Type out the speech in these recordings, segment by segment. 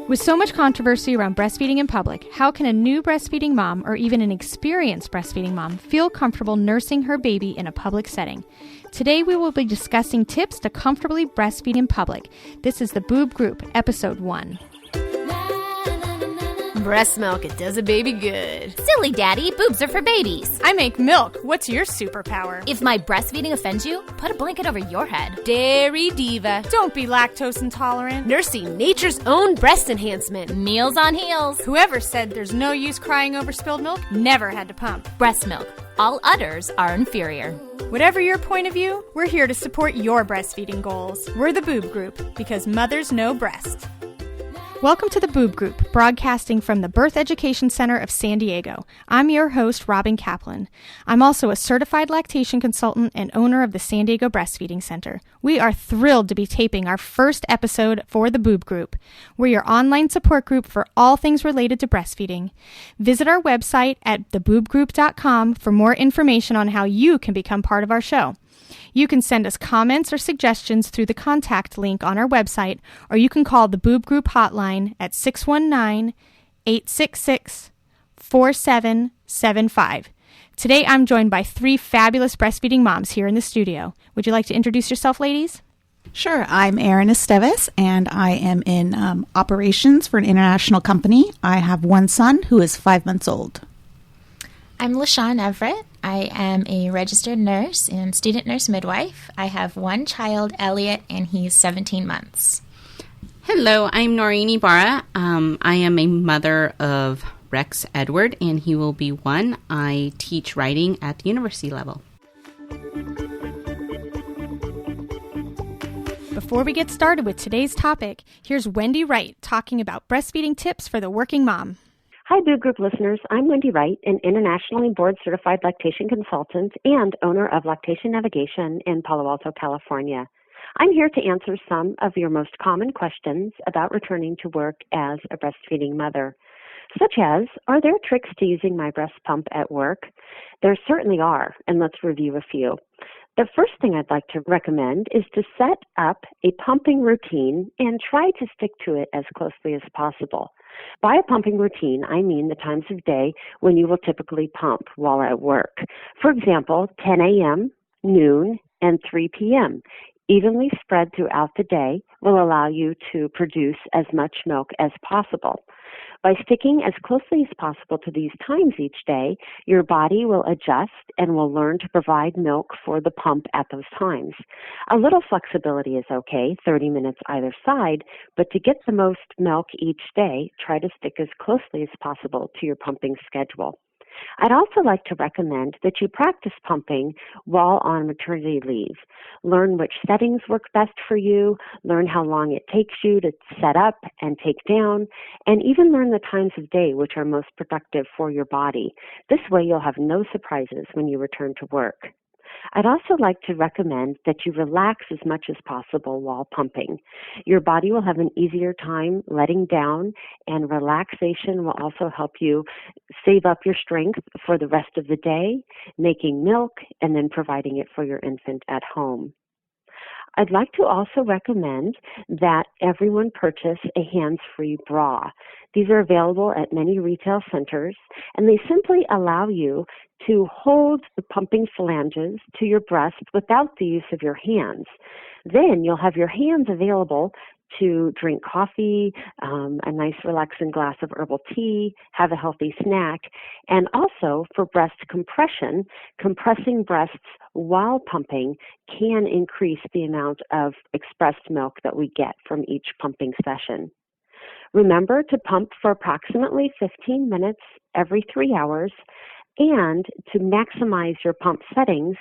With so much controversy around breastfeeding in public, how can a new breastfeeding mom or even an experienced breastfeeding mom feel comfortable nursing her baby in a public setting? Today we will be discussing tips to comfortably breastfeed in public. This is the Boob Group, Episode 1. Breast milk, it does a baby good. Silly daddy, boobs are for babies. I make milk. What's your superpower? If my breastfeeding offends you, put a blanket over your head. Dairy diva. Don't be lactose intolerant. Nursing nature's own breast enhancement. Meals on heels. Whoever said there's no use crying over spilled milk never had to pump. Breast milk. All udders are inferior. Whatever your point of view, we're here to support your breastfeeding goals. We're the Boob Group, because mothers know breast. Welcome to the Boob Group, broadcasting from the Birth Education Center of San Diego. I'm your host, Robin Kaplan. I'm also a certified lactation consultant and owner of the San Diego Breastfeeding Center. We are thrilled to be taping our first episode for the Boob Group. We're your online support group for all things related to breastfeeding. Visit our website at theboobgroup.com for more information on how you can become part of our show. You can send us comments or suggestions through the contact link on our website, or you can call the Boob Group hotline at 619-866-4775. Today I'm joined by three fabulous breastfeeding moms here in the studio. Would you like to introduce yourself, ladies? Sure. I'm Erin Esteves, and I am in operations for an international company. I have one son who is 5 months old. I'm LaShawn Everett. I am a registered nurse and student nurse midwife. I have one child, Elliot, and he's 17 months. Hello, I'm Noreen Ibarra. I am a mother of Rex Edward, and he will be 1. I teach writing at the university level. Before we get started with today's topic, here's Wendy Wright talking about breastfeeding tips for the working mom. Hi, Boob Group listeners. I'm Wendy Wright, an internationally board-certified lactation consultant and owner of Lactation Navigation in Palo Alto, California. I'm here to answer some of your most common questions about returning to work as a breastfeeding mother, such as, are there tricks to using my breast pump at work? There certainly are, and let's review a few. The first thing I'd like to recommend is to set up a pumping routine and try to stick to it as closely as possible. By a pumping routine, I mean the times of day when you will typically pump while at work. For example, 10 a.m., noon, and 3 p.m. Evenly spread throughout the day will allow you to produce as much milk as possible. By sticking as closely as possible to these times each day, your body will adjust and will learn to provide milk for the pump at those times. A little flexibility is okay, 30 minutes either side, but to get the most milk each day, try to stick as closely as possible to your pumping schedule. I'd also like to recommend that you practice pumping while on maternity leave. Learn which settings work best for you, learn how long it takes you to set up and take down, and even learn the times of day which are most productive for your body. This way you'll have no surprises when you return to work. I'd also like to recommend that you relax as much as possible while pumping. Your body will have an easier time letting down, and relaxation will also help you save up your strength for the rest of the day, making milk, and then providing it for your infant at home. I'd like to also recommend that everyone purchase a hands-free bra. These are available at many retail centers, and they simply allow you to hold the pumping phalanges to your breast without the use of your hands. Then you'll have your hands available to drink coffee, a nice relaxing glass of herbal tea, have a healthy snack, and also for breast compression, compressing breasts while pumping can increase the amount of expressed milk that we get from each pumping session. Remember to pump for approximately 15 minutes every 3 hours, and to maximize your pump settings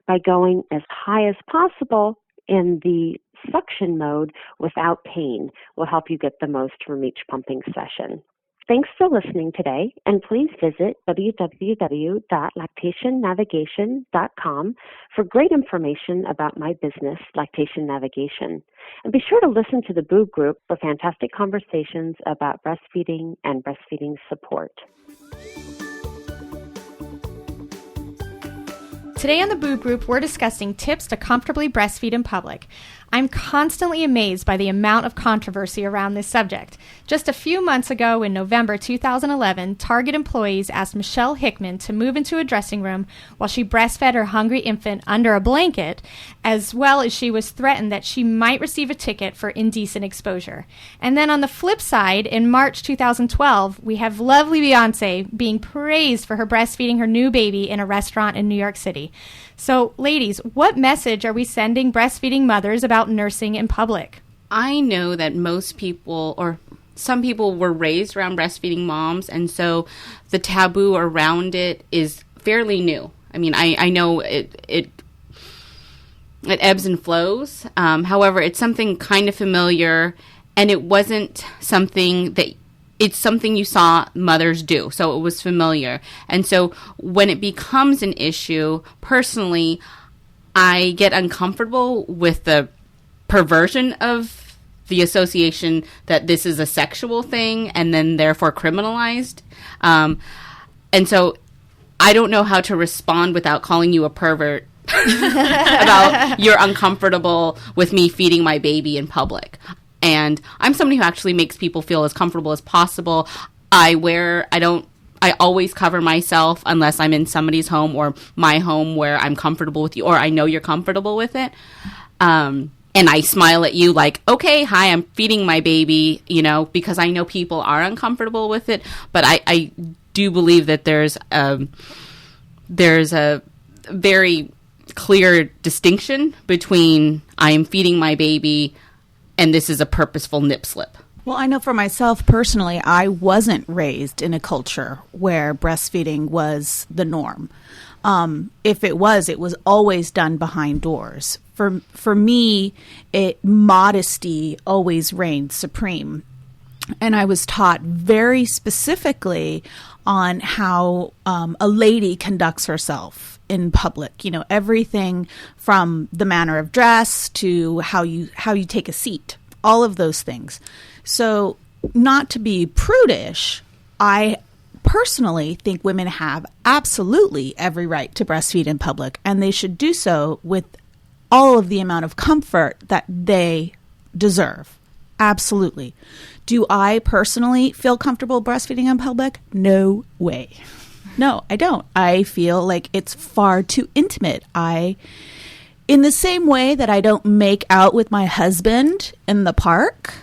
by going as high as possible in the suction mode without pain will help you get the most from each pumping session. Thanks for listening today, and please visit www.lactationnavigation.com for great information about my business, Lactation Navigation. And be sure to listen to the Boob Group for fantastic conversations about breastfeeding and breastfeeding support. Today on the Boob Group, we're discussing tips to comfortably breastfeed in public. I'm constantly amazed by the amount of controversy around this subject. Just a few months ago in November 2011, Target employees asked Michelle Hickman to move into a dressing room while she breastfed her hungry infant under a blanket, as well as she was threatened that she might receive a ticket for indecent exposure. And then on the flip side, in March 2012, we have lovely Beyonce being praised for her breastfeeding her new baby in a restaurant in New York City. So, ladies, what message are we sending breastfeeding mothers about nursing in public? I know that most people, or some people, were raised around breastfeeding moms, and so the taboo around it is fairly new. I mean, I know it ebbs and flows. However, it's something kind of familiar, and it wasn't something that it's something you saw mothers do, so it was familiar. And so when it becomes an issue, personally, I get uncomfortable with the perversion of the association that this is a sexual thing and then therefore criminalized. And so I don't know how to respond without calling you a pervert about you're uncomfortable with me feeding my baby in public. And I'm somebody who actually makes people feel as comfortable as possible. I always cover myself unless I'm in somebody's home or my home where I'm comfortable with you or I know you're comfortable with it. And I smile at you like, okay, hi, I'm feeding my baby, because I know people are uncomfortable with it. But I do believe that there's a very clear distinction between I am feeding my baby and this is a purposeful nip slip. Well, I know for myself personally, I wasn't raised in a culture where breastfeeding was the norm. If it was always done behind doors. For me, modesty always reigned supreme. And I was taught very specifically on how a lady conducts herself in public. Everything from the manner of dress to how you take a seat, all of those things. So, not to be prudish, I personally think women have absolutely every right to breastfeed in public, and they should do so with all of the amount of comfort that they deserve. Absolutely. Do I personally feel comfortable breastfeeding in public? No way. No, I don't. I feel like it's far too intimate. In the same way that I don't make out with my husband in the park,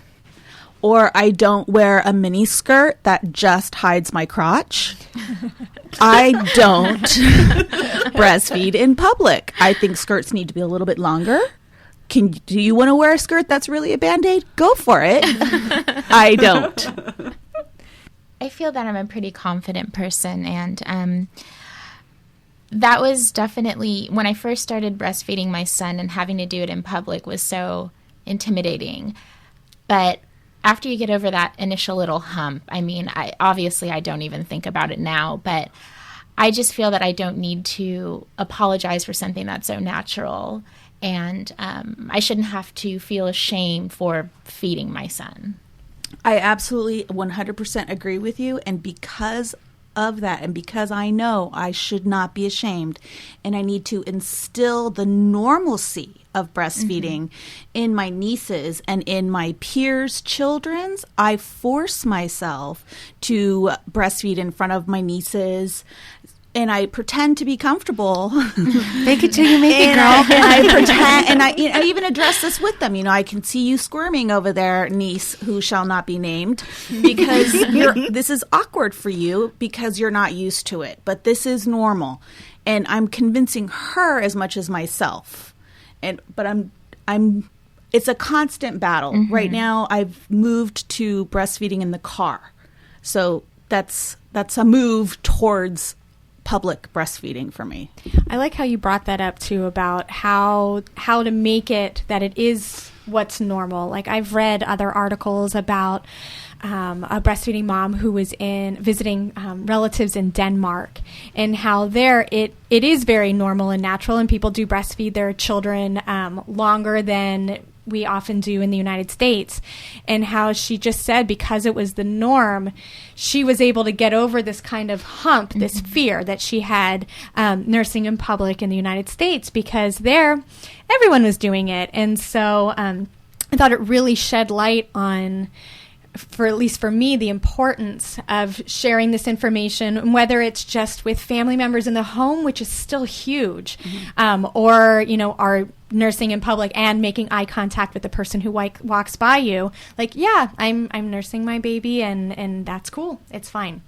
or I don't wear a mini skirt that just hides my crotch, I don't breastfeed in public. I think skirts need to be a little bit longer. Do you want to wear a skirt that's really a Band-Aid? Go for it. I don't. I feel that I'm a pretty confident person, and that was definitely, when I first started breastfeeding my son and having to do it in public was so intimidating. But after you get over that initial little hump, I don't even think about it now, but I just feel that I don't need to apologize for something that's so natural, and I shouldn't have to feel ashamed for feeding my son. I absolutely 100% agree with you, and because of that, and because I know I should not be ashamed, and I need to instill the normalcy of breastfeeding in my nieces and in my peers' children's, I force myself to breastfeed in front of my nieces, and I pretend to be comfortable. Fake it till you make it, girl. I pretend, and I even address this with them. I can see you squirming over there, niece who shall not be named, because this is awkward for you because you're not used to it. But this is normal, and I'm convincing her as much as myself. But I'm. It's a constant battle. Right now, I've moved to breastfeeding in the car, so that's a move towards public breastfeeding for me. I like how you brought that up too, about how to make it that it is what's normal. Like, I've read other articles about a breastfeeding mom who was visiting relatives in Denmark, and how there it is very normal and natural, and people do breastfeed their children longer than we often do in the United States, and how she just said because it was the norm, she was able to get over this kind of hump, this fear that she had nursing in public in the United States, because there everyone was doing it. And so I thought it really shed light on, for at least for me, the importance of sharing this information, whether it's just with family members in the home, which is still huge, or, you know, our nursing in public and making eye contact with the person who walks by you. Like, yeah, I'm nursing my baby, and that's cool. It's fine.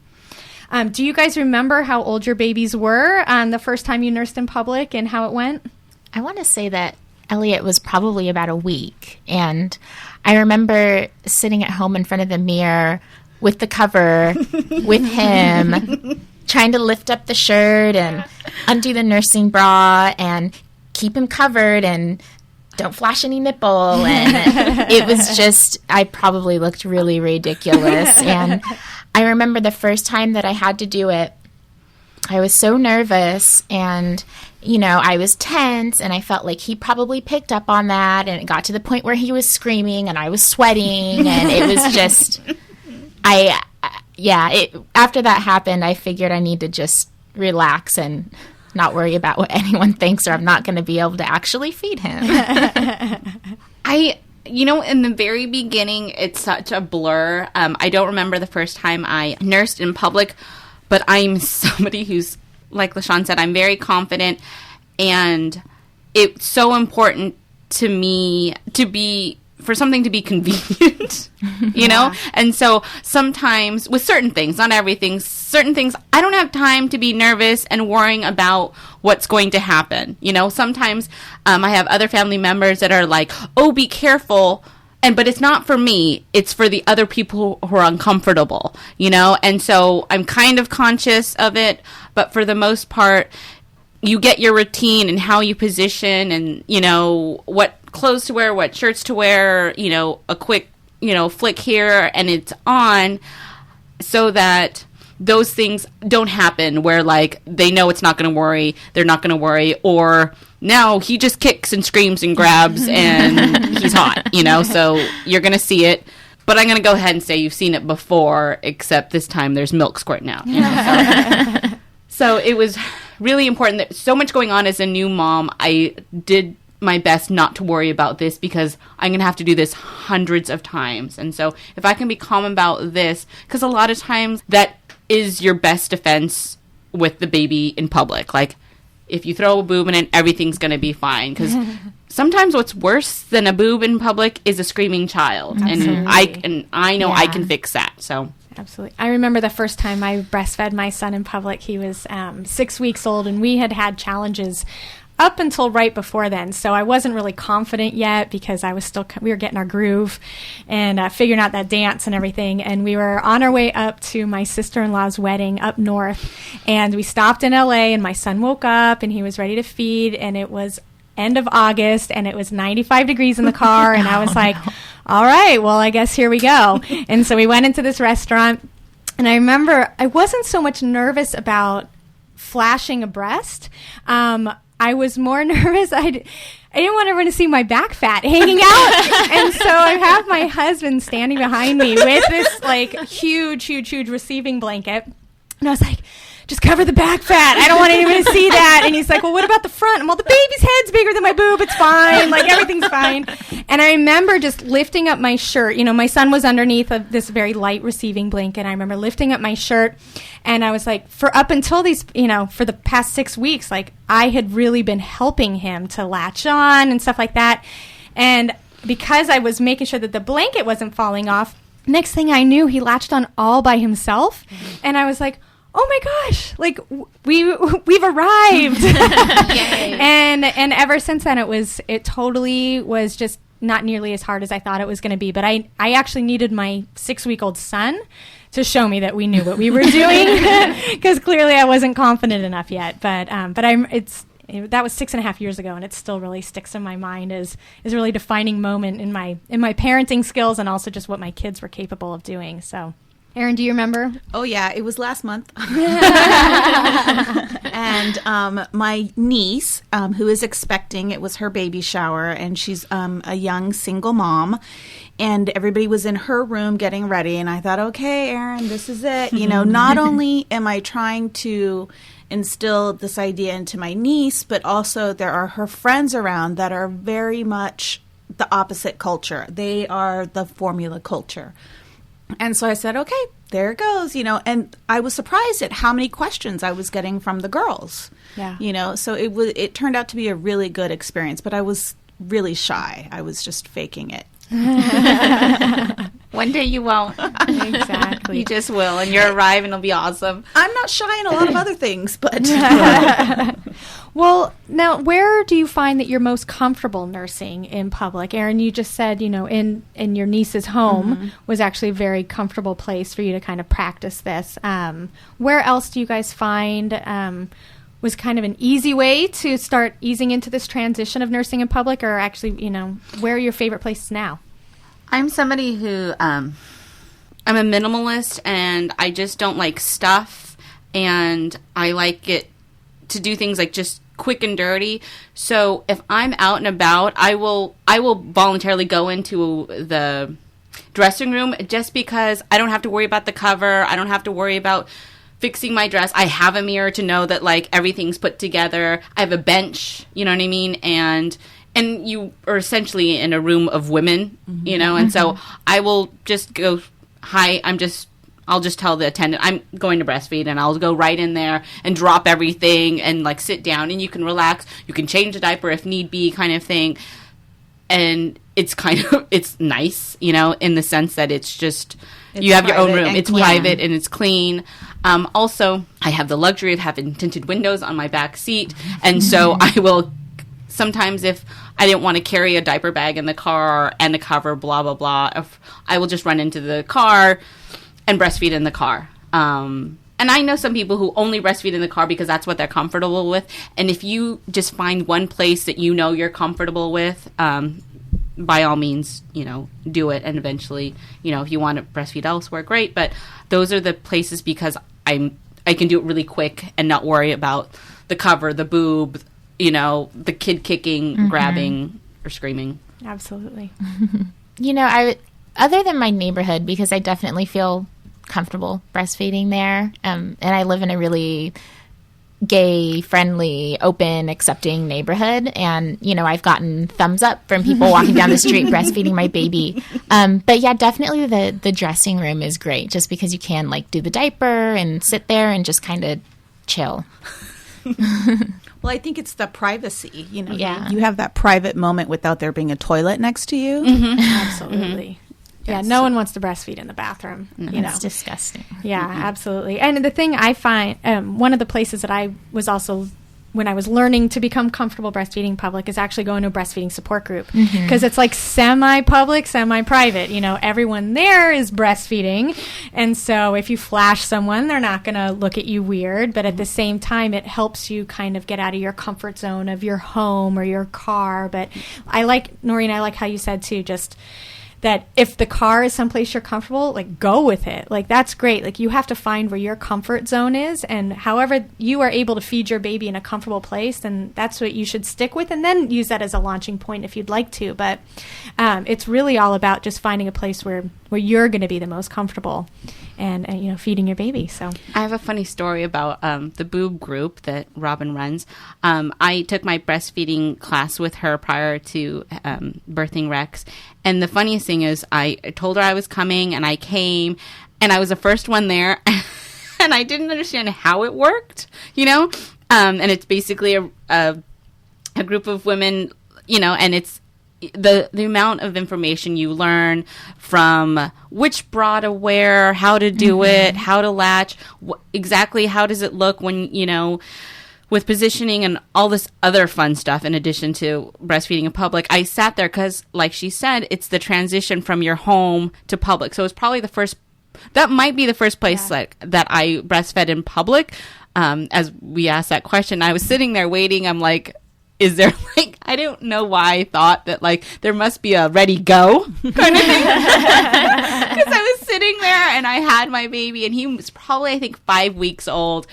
Do you guys remember how old your babies were the first time you nursed in public and how it went? I want to say that Elliot was probably about a week, and I remember sitting at home in front of the mirror with the cover with him, trying to lift up the shirt and undo the nursing bra and keep him covered and don't flash any nipple. And it was just, I probably looked really ridiculous. And I remember the first time that I had to do it, I was so nervous, and you know, I was tense, and I felt like he probably picked up on that, and it got to the point where he was screaming and I was sweating, and it was just, after that happened, I figured I need to just relax and not worry about what anyone thinks, or I'm not going to be able to actually feed him. You know, in the very beginning, it's such a blur. I don't remember the first time I nursed in public, but I'm somebody who's, like LaShawn said, I'm very confident, and it's so important to me for something to be convenient, you know? And so sometimes with certain things, not everything, certain things, I don't have time to be nervous and worrying about what's going to happen. You know, sometimes I have other family members that are like, oh, be careful. But it's not for me, it's for the other people who are uncomfortable, you know? And so I'm kind of conscious of it, but for the most part, you get your routine and how you position and, you know, what clothes to wear, what shirts to wear, you know, a quick, you know, flick here and it's on, so that those things don't happen where, like, they know it's not going to worry, they're not going to worry, or now he just kicks and screams and grabs and he's hot, you know, so you're going to see it. But I'm going to go ahead and say you've seen it before, except this time there's milk squirting out. You know? So it was really important that so much going on as a new mom. I did my best not to worry about this because I'm going to have to do this hundreds of times. And so if I can be calm about this, because a lot of times that is your best defense with the baby in public. Like, if you throw a boob in it, everything's going to be fine. Because sometimes what's worse than a boob in public is a screaming child. Absolutely. And I know I can fix that. So absolutely. I remember the first time I breastfed my son in public. He was 6 weeks old, and we had challenges up until right before then. So I wasn't really confident yet because we were getting our groove and figuring out that dance and everything. And we were on our way up to my sister-in-law's wedding up north, and we stopped in LA, and my son woke up and he was ready to feed, and it was end of August and it was 95 degrees in the car. And I was like, all right, well, I guess here we go. And so we went into this restaurant, and I remember I wasn't so much nervous about flashing a breast. I was more nervous. I didn't want everyone to see my back fat hanging out. And so I have my husband standing behind me with this like huge receiving blanket. And I was like, just cover the back fat. I don't want anyone to see that. And he's like, well, what about the front? I'm, well, the baby's head's bigger than my boob. It's fine. Like, everything's fine. And I remember just lifting up my shirt. You know, my son was underneath of this very light receiving blanket. I remember lifting up my shirt, and I was like, for up until these, you know, for the past 6 weeks, like, I had really been helping him to latch on and stuff like that. And because I was making sure that the blanket wasn't falling off, next thing I knew, he latched on all by himself. And I was like, oh my gosh, like we've arrived. and ever since then it totally was just not nearly as hard as I thought it was going to be. But I actually needed my 6-week-old son to show me that we knew what we were doing, because clearly I wasn't confident enough yet. But that was 6.5 years ago, and it still really sticks in my mind as a really defining moment in my parenting skills, and also just what my kids were capable of doing. So Erin, do you remember? Oh, yeah. It was last month. And my niece, who is expecting, it was her baby shower, and she's a young single mom. And everybody was in her room getting ready. And I thought, okay, Erin, this is it. You know, not only am I trying to instill this idea into my niece, but also there are her friends around that are very much the opposite culture. They are the formula culture. And so I said, okay, there it goes, you know, and I was surprised at how many questions I was getting from the girls. Yeah. You know, so it turned out to be a really good experience, but I was really shy. I was just faking it. One day you won't. Exactly. You just will, and you'll arrive, and it'll be awesome. I'm not shy in a lot of other things, but... Well, now, where do you find that you're most comfortable nursing in public? Erin, you just said, you know, in your niece's home was actually a very comfortable place for you to kind of practice this. Where else do you guys find was kind of an easy way to start easing into this transition of nursing in public, or actually, you know, where are your favorite places now? I'm somebody who... I'm a minimalist, and I just don't like stuff, and I like it to do things like just quick and dirty. So if I'm out and about, I will voluntarily go into the dressing room just because I don't have to worry about the cover. I don't have to worry about fixing my dress. I have a mirror to know that like everything's put together. I have a bench, you know what I mean? And you are essentially in a room of women, you know, and so I will just go, hi, I'll just tell the attendant I'm going to breastfeed, and I'll go right in there and drop everything and like sit down, and you can relax. You can change the diaper if need be, kind of thing. And it's it's nice, you know, in the sense that it's just, you have your own room. It's private and it's clean. Also, I have the luxury of having tinted windows on my back seat. And so I will, sometimes if I didn't want to carry a diaper bag in the car and a cover, blah, blah, blah, I will just run into the car and breastfeed in the car. And I know some people who only breastfeed in the car because that's what they're comfortable with. And if you just find one place that you know you're comfortable with, by all means, you know, do it. And eventually, you know, if you want to breastfeed elsewhere, great. But those are the places because I can do it really quick and not worry about the cover, the boob, you know, the kid kicking, grabbing, or screaming. Absolutely. You know, other than my neighborhood, because I definitely feel comfortable breastfeeding there, and I live in a really gay, friendly, open, accepting neighborhood, and, you know, I've gotten thumbs up from people walking down the street breastfeeding my baby. But yeah, definitely the dressing room is great, just because you can, like, do the diaper and sit there and just kind of chill. Well, I think it's the privacy, you know. Yeah. You have that private moment without there being a toilet next to you. Absolutely. Yeah, no one wants to breastfeed in the bathroom. You know, It's disgusting. Yeah, absolutely. And the thing I find, one of the places that I was also, when I was learning to become comfortable breastfeeding public, is actually going to a breastfeeding support group, because it's like semi-public, semi-private. You know, everyone there is breastfeeding, and so if you flash someone, they're not going to look at you weird. But at the same time, it helps you kind of get out of your comfort zone of your home or your car. But I like, Noreen, I like how you said too, just that if the car is someplace you're comfortable, like, go with it. Like, that's great. Like, you have to find where your comfort zone is, and however you are able to feed your baby in a comfortable place, then that's what you should stick with, and then use that as a launching point if you'd like to. But it's really all about just finding a place where you're going to be the most comfortable and you know, feeding your baby. So I have a funny story about the boob group that Robin runs. I took my breastfeeding class with her prior to birthing Rex. And the funniest thing is I told her I was coming, and I came, and I was the first one there, and I didn't understand how it worked, you know? And it's basically a group of women, you know, and it's the amount of information you learn from which bra to wear, how to do it, how to latch, exactly how does it look when, you know, with positioning and all this other fun stuff in addition to breastfeeding in public. I sat there because, like she said, it's the transition from your home to public. So it's probably that might be the first place like that I breastfed in public. As we asked that question, I was sitting there waiting. I'm like, is there like, I don't know why I thought that like there must be a ready go kind of thing. Because I was sitting there and I had my baby, and he was probably, I think, 5 weeks old.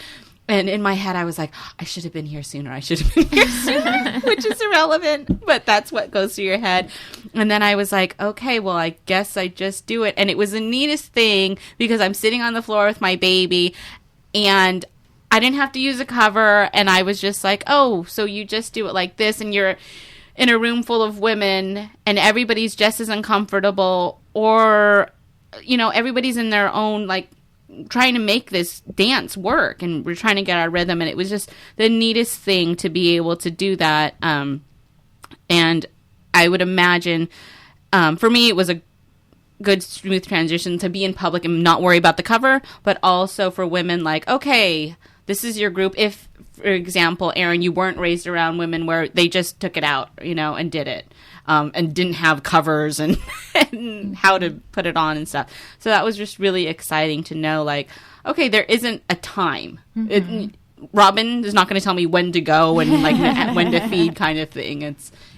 And in my head, I was like, I should have been here sooner. I should have been here sooner, which is irrelevant, but that's what goes through your head. And then I was like, okay, well, I guess I just do it. And it was the neatest thing because I'm sitting on the floor with my baby, and I didn't have to use a cover. And I was just like, oh, so you just do it like this, and you're in a room full of women, and everybody's just as uncomfortable, or, you know, everybody's in their own, like, trying to make this dance work, and we're trying to get our rhythm, and it was just the neatest thing to be able to do that. And I would imagine, for me, it was a good, smooth transition to be in public and not worry about the cover, but also for women, like, okay, this is your group. If, for example, Erin, you weren't raised around women where they just took it out, you know, and did it. And didn't have covers and, and how to put it on and stuff. So that was just really exciting to know, like, okay, there isn't a time. Robin is not going to tell me when to go and like when to feed, kind of thing.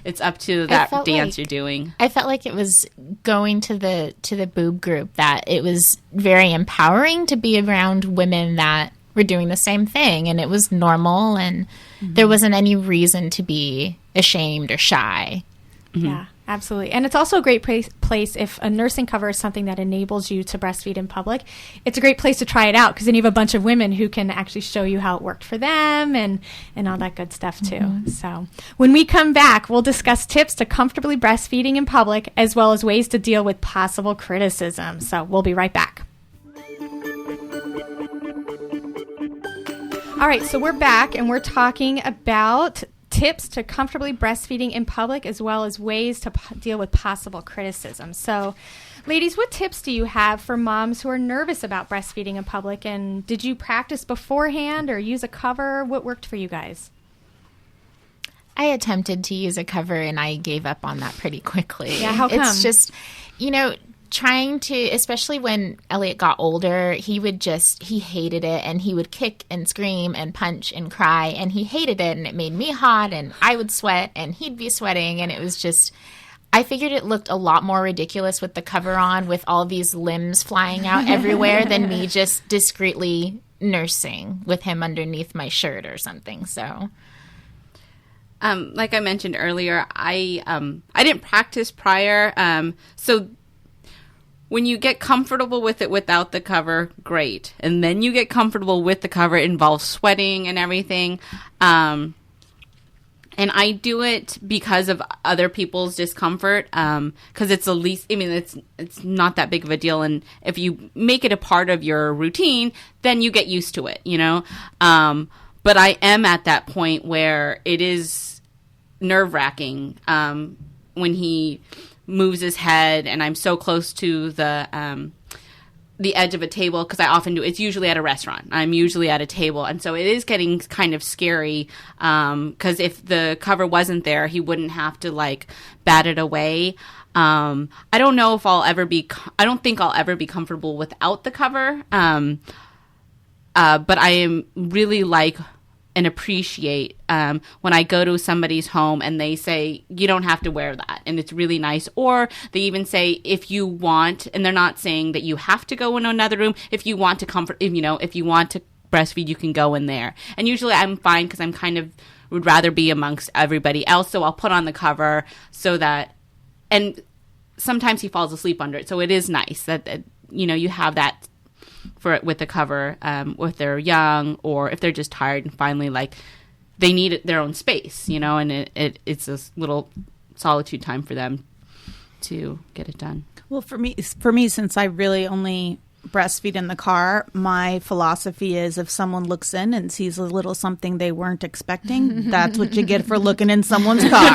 It's up to that dance you're doing. I felt like it was going to the boob group that it was very empowering to be around women that were doing the same thing, and it was normal, and there wasn't any reason to be ashamed or shy. Yeah, absolutely. And it's also a great place if a nursing cover is something that enables you to breastfeed in public. It's a great place to try it out because then you have a bunch of women who can actually show you how it worked for them and all that good stuff too. So when we come back, we'll discuss tips to comfortably breastfeeding in public as well as ways to deal with possible criticism. So we'll be right back. All right, so we're back and we're talking about tips to comfortably breastfeeding in public as well as ways to deal with possible criticism. So, ladies, what tips do you have for moms who are nervous about breastfeeding in public? And did you practice beforehand or use a cover? What worked for you guys? I attempted to use a cover and I gave up on that pretty quickly. Yeah, how come? It's just, you know, trying to, especially when Elliot got older, he hated it, and he would kick and scream and punch and cry, and he hated it, and it made me hot, and I would sweat, and he'd be sweating, and it was just, I figured it looked a lot more ridiculous with the cover on, with all these limbs flying out everywhere, than me just discreetly nursing with him underneath my shirt or something, so... like I mentioned earlier, I didn't practice prior, so when you get comfortable with it without the cover, great. And then you get comfortable with the cover, it involves sweating and everything. And I do it because of other people's discomfort, because it's the least, I mean, it's not that big of a deal. And if you make it a part of your routine, then you get used to it, you know? But I am at that point where it is nerve-wracking when he moves his head and I'm so close to the edge of a table, because I often do. It's usually at a restaurant. I'm usually at a table. And so it is getting kind of scary, because if the cover wasn't there, he wouldn't have to like bat it away. I don't know if I don't think I'll ever be comfortable without the cover. But I am really like and appreciate when I go to somebody's home and they say, you don't have to wear that, and it's really nice. Or they even say, if you want, and they're not saying that you have to go in another room. If you want to if you want to breastfeed, you can go in there. And usually I'm fine because I'm kind of would rather be amongst everybody else. So I'll put on the cover so that, and sometimes he falls asleep under it. So it is nice that you have that for it with the cover, if they're young or if they're just tired and finally like they need their own space, and it's this little solitude time for them to get it done. Well, for me, since I really only breastfeed in the car, my philosophy is if someone looks in and sees a little something they weren't expecting, that's what you get for looking in someone's car.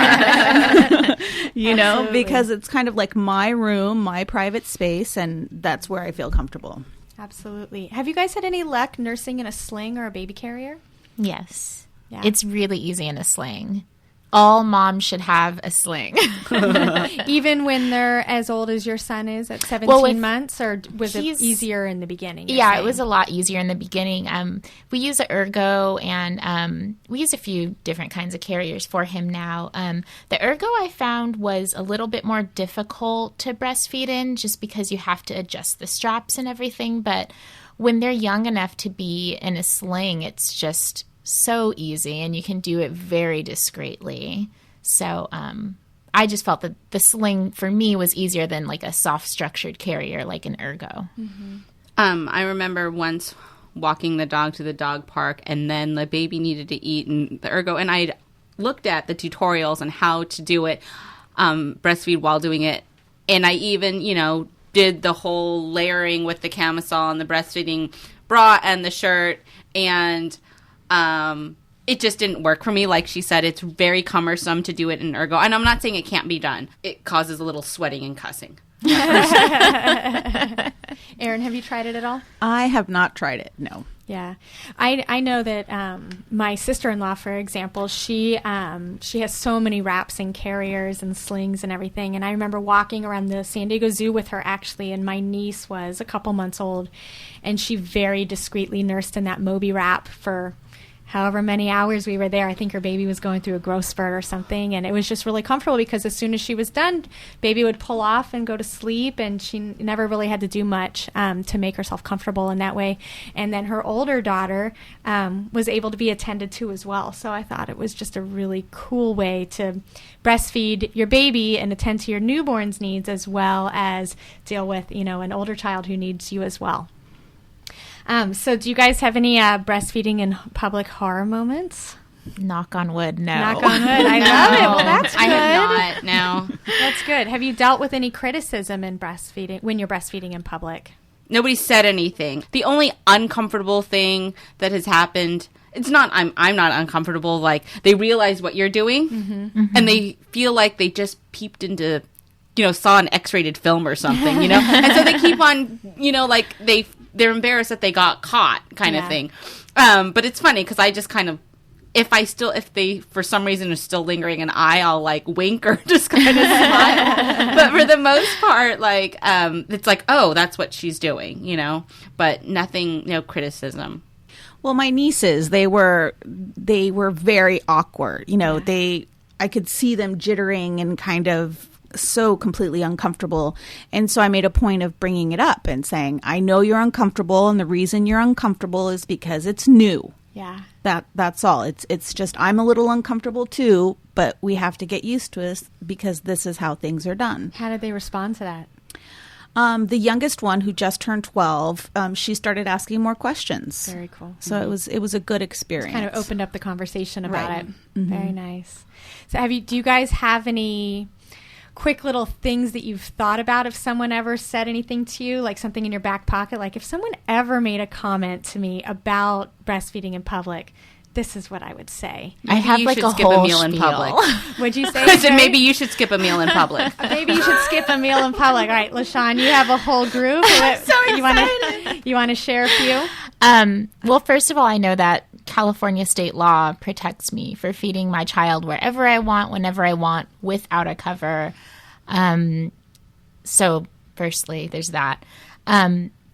Absolutely. Because it's kind of like my room, my private space, and that's where I feel comfortable. Absolutely. Have you guys had any luck nursing in a sling or a baby carrier? Yes. Yeah. It's really easy in a sling. all moms should have a sling. Even when they're as old as your son is at 17 months, or was it easier in the beginning? Yeah, it was a lot easier in the beginning. We use an Ergo, and we use a few different kinds of carriers for him now. The Ergo I found was a little bit more difficult to breastfeed in, just because you have to adjust the straps and everything. But when they're young enough to be in a sling, it's just so easy, and you can do it very discreetly. So I just felt that the sling for me was easier than like a soft structured carrier like an Ergo. Mm-hmm. I remember once walking the dog to the dog park, and then the baby needed to eat in the Ergo, and I looked at the tutorials on how to do it, breastfeed while doing it, and I even, did the whole layering with the camisole and the breastfeeding bra and the shirt, and it just didn't work for me. Like she said, it's very cumbersome to do it in Ergo. And I'm not saying it can't be done. It causes a little sweating and cussing. Erin, have you tried it at all? I have not tried it, no. Yeah. I know that my sister-in-law, for example, she has so many wraps and carriers and slings and everything. And I remember walking around the San Diego Zoo with her, actually, and my niece was a couple months old. And she very discreetly nursed in that Moby wrap for however many hours we were there. I think her baby was going through a growth spurt or something, and it was just really comfortable because as soon as she was done, baby would pull off and go to sleep, and she never really had to do much to make herself comfortable in that way. And then her older daughter was able to be attended to as well. So I thought it was just a really cool way to breastfeed your baby and attend to your newborn's needs, as well as deal with, an older child who needs you as well. So do you guys have any breastfeeding in public horror moments? Knock on wood, no. Knock on wood. I love it. Well, that's good. I have not, no. That's good. Have you dealt with any criticism in breastfeeding when you're breastfeeding in public? Nobody said anything. The only uncomfortable thing that has happened, it's not, I'm not uncomfortable. Like, they realize what you're doing, and they feel like they just peeped into, saw an X-rated film or something, And so they keep on, like, they're embarrassed that they got caught kind of thing. But it's funny because I just kind of, if they for some reason are still lingering an eye, I'll like wink or just kind of smile. But for the most part, like, it's like, oh, that's what she's doing, but nothing, no criticism. Well, my nieces, they were very awkward. I could see them jittering and kind of so completely uncomfortable. And so I made a point of bringing it up and saying, I know you're uncomfortable, and the reason you're uncomfortable is because it's new. Yeah. That's all. It's just, I'm a little uncomfortable too, but we have to get used to it because this is how things are done. How did they respond to that? The youngest one, who just turned 12, she started asking more questions. Very cool. So it was a good experience. Kind of opened up the conversation about it. Mm-hmm. Very nice. So do you guys have any quick little things that you've thought about if someone ever said anything to you, like something in your back pocket? Like if someone ever made a comment to me about breastfeeding in public, this is what I would say. Maybe I have like a skip whole a meal spiel. in public. Would you say? I said maybe you should skip a meal in public. Maybe you should skip a meal in public. All right, LaShawn, you have a whole group. I'm so excited. You want to share a few? Well, first of all, I know that California state law protects me for feeding my child wherever I want, whenever I want, without a cover. So firstly, there's that.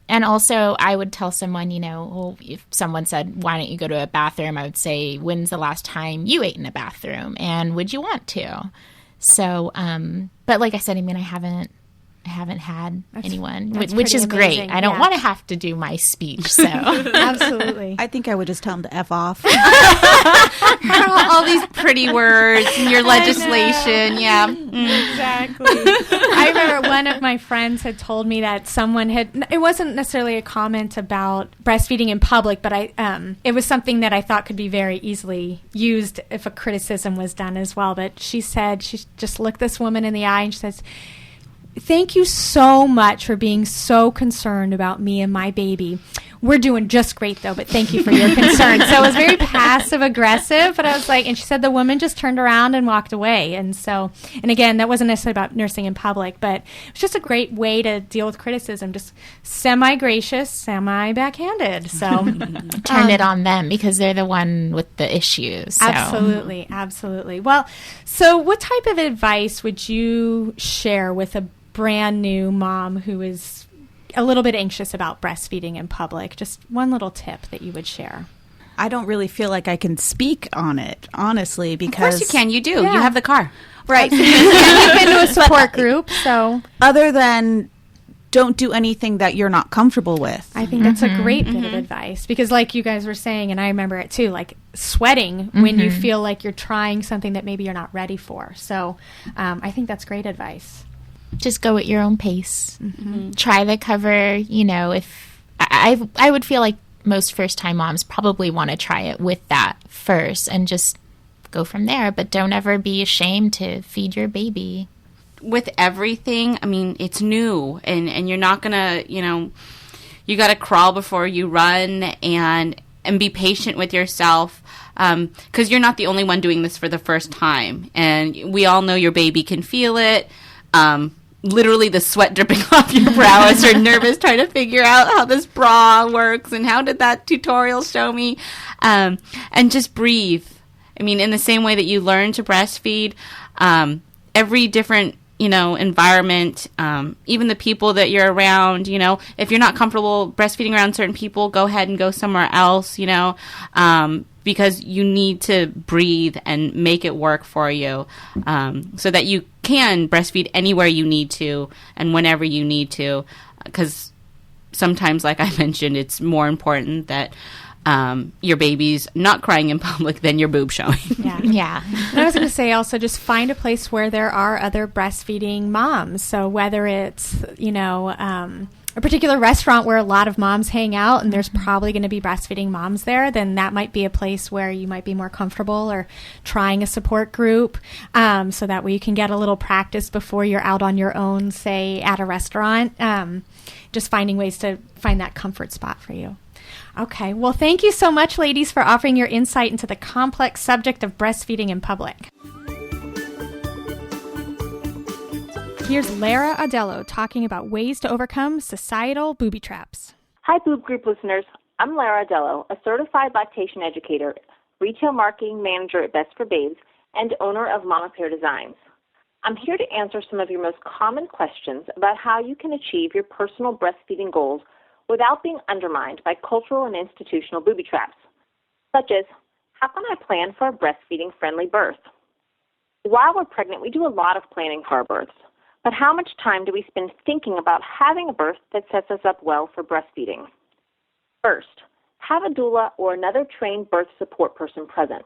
And also I would tell someone, if someone said, why don't you go to a bathroom? I would say, when's the last time you ate in a bathroom? And would you want to? So, but like I said, I haven't had anyone, which is great. Amazing. I don't want to have to do my speech. So Absolutely. I think I would just tell them to F off. all these pretty words and your legislation. Yeah. Exactly. I remember one of my friends had told me that someone it wasn't necessarily a comment about breastfeeding in public, but it was something that I thought could be very easily used if a criticism was done as well. But she said, she just looked this woman in the eye and she says, "Thank you so much for being so concerned about me and my baby. we're doing just great, though, but thank you for your concern. So it was very passive-aggressive, but I was like, and she said the woman just turned around and walked away. And so, and again, that wasn't necessarily about nursing in public, but it was just a great way to deal with criticism, just semi-gracious, semi-backhanded. So Turn it on them because they're the one with the issues. So. Absolutely, absolutely. Well, so what type of advice would you share with a brand new mom who is a little bit anxious about breastfeeding in public? Just one little tip that you would share. I don't really feel like I can speak on it, honestly, because... Of course you can. You do. Yeah. You have the car. Right. You've been to a support group, so Other than don't do anything that you're not comfortable with. I think that's a great bit of advice, because like you guys were saying, and I remember it too, like sweating when you feel like you're trying something that maybe you're not ready for. So I think that's great advice. Just go at your own pace. Try the cover. You know, if I would feel like most first-time moms probably want to try it with that first and just go from there. But don't ever be ashamed to feed your baby. With everything, I mean, it's new, and you're not gonna, you got to crawl before you run, and be patient with yourself, because you're not the only one doing this for the first time, and we all know your baby can feel it. Literally the sweat dripping off your brow as you're nervous trying to figure out how this bra works and how did that tutorial show me, and just breathe. I mean, in the same way that you learn to breastfeed, every different environment, even the people that you're around, if you're not comfortable breastfeeding around certain people, go ahead and go somewhere else, because you need to breathe and make it work for you, so that you can breastfeed anywhere you need to and whenever you need to, because sometimes, like I mentioned, it's more important that your baby's not crying in public than your boob showing. Yeah. And I was going to say also just find a place where there are other breastfeeding moms. So whether it's, a particular restaurant where a lot of moms hang out and there's probably going to be breastfeeding moms there, then that might be a place where you might be more comfortable, or trying a support group, so that way you can get a little practice before you're out on your own, say at a restaurant. Just finding ways to find that comfort spot for you. Okay, well, thank you so much, ladies, for offering your insight into the complex subject of breastfeeding in public. Here's Lara Adello talking about ways to overcome societal booby traps. Hi, Boob Group listeners. I'm Lara Adello, a certified lactation educator, retail marketing manager at Best for Babes, and owner of Mama Pair Designs. I'm here to answer some of your most common questions about how you can achieve your personal breastfeeding goals without being undermined by cultural and institutional booby traps, such as, how can I plan for a breastfeeding-friendly birth? While we're pregnant, we do a lot of planning for our births, but how much time do we spend thinking about having a birth that sets us up well for breastfeeding? First, have a doula or another trained birth support person present.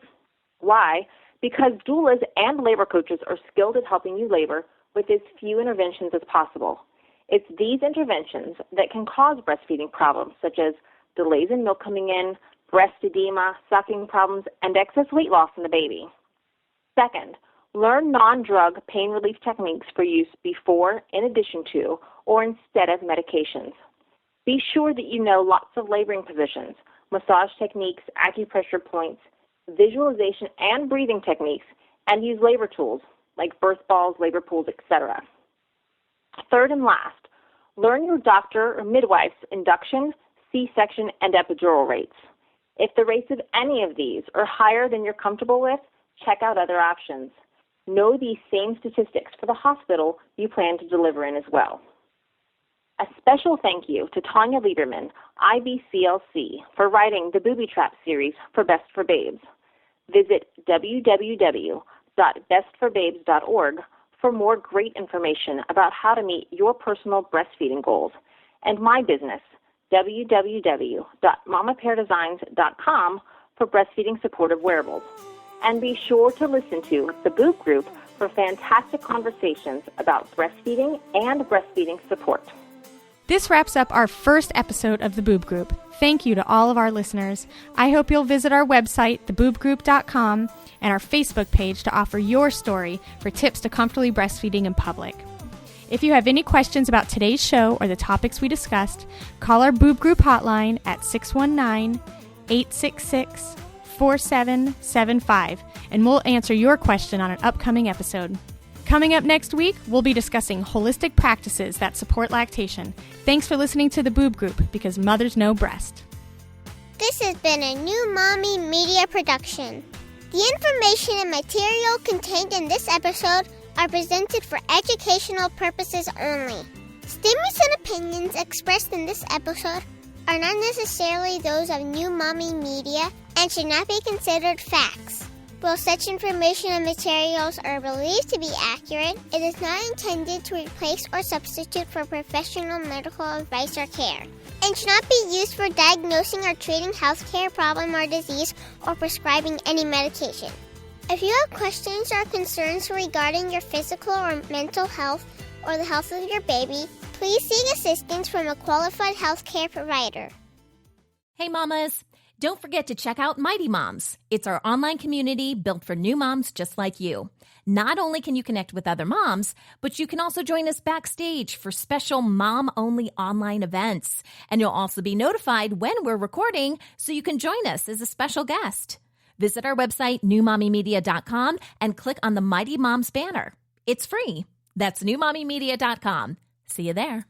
Why? Because doulas and labor coaches are skilled at helping you labor with as few interventions as possible. It's these interventions that can cause breastfeeding problems, such as delays in milk coming in, breast edema, sucking problems, and excess weight loss in the baby. Second, learn non-drug pain relief techniques for use before, in addition to, or instead of medications. Be sure that you know lots of laboring positions, massage techniques, acupressure points, visualization and breathing techniques, and use labor tools like birth balls, labor pools, etc. Third and last, learn your doctor or midwife's induction, C-section, and epidural rates. If the rates of any of these are higher than you're comfortable with, check out other options. Know these same statistics for the hospital you plan to deliver in as well. A special thank you to Tanya Lieberman, IBCLC, for writing the Booby Trap series for Best for Babes. Visit www.bestforbabes.org for more great information about how to meet your personal breastfeeding goals, and my business, www.mamapairdesigns.com, for breastfeeding supportive wearables. And be sure to listen to the Boob Group for fantastic conversations about breastfeeding and breastfeeding support. This wraps up our first episode of the Boob Group. Thank you to all of our listeners. I hope you'll visit our website, theboobgroup.com, and our Facebook page to offer your story for tips to comfortably breastfeeding in public. If you have any questions about today's show or the topics we discussed, call our Boob Group hotline at 619-866-4775, and we'll answer your question on an upcoming episode. Coming up next week, we'll be discussing holistic practices that support lactation. Thanks for listening to the Boob Group, because mothers know breast. This has been a New Mommy Media production. The information and material contained in this episode are presented for educational purposes only. Statements and opinions expressed in this episode are not necessarily those of New Mommy Media and should not be considered facts. While such information and materials are believed to be accurate, it is not intended to replace or substitute for professional medical advice or care, and should not be used for diagnosing or treating healthcare problem or disease or prescribing any medication. If you have questions or concerns regarding your physical or mental health or the health of your baby, please seek assistance from a qualified healthcare provider. Hey, mamas. Don't forget to check out Mighty Moms. It's our online community built for new moms just like you. Not only can you connect with other moms, but you can also join us backstage for special mom-only online events. And you'll also be notified when we're recording, so you can join us as a special guest. Visit our website, newmommymedia.com, and click on the Mighty Moms banner. It's free. That's newmommymedia.com. See you there.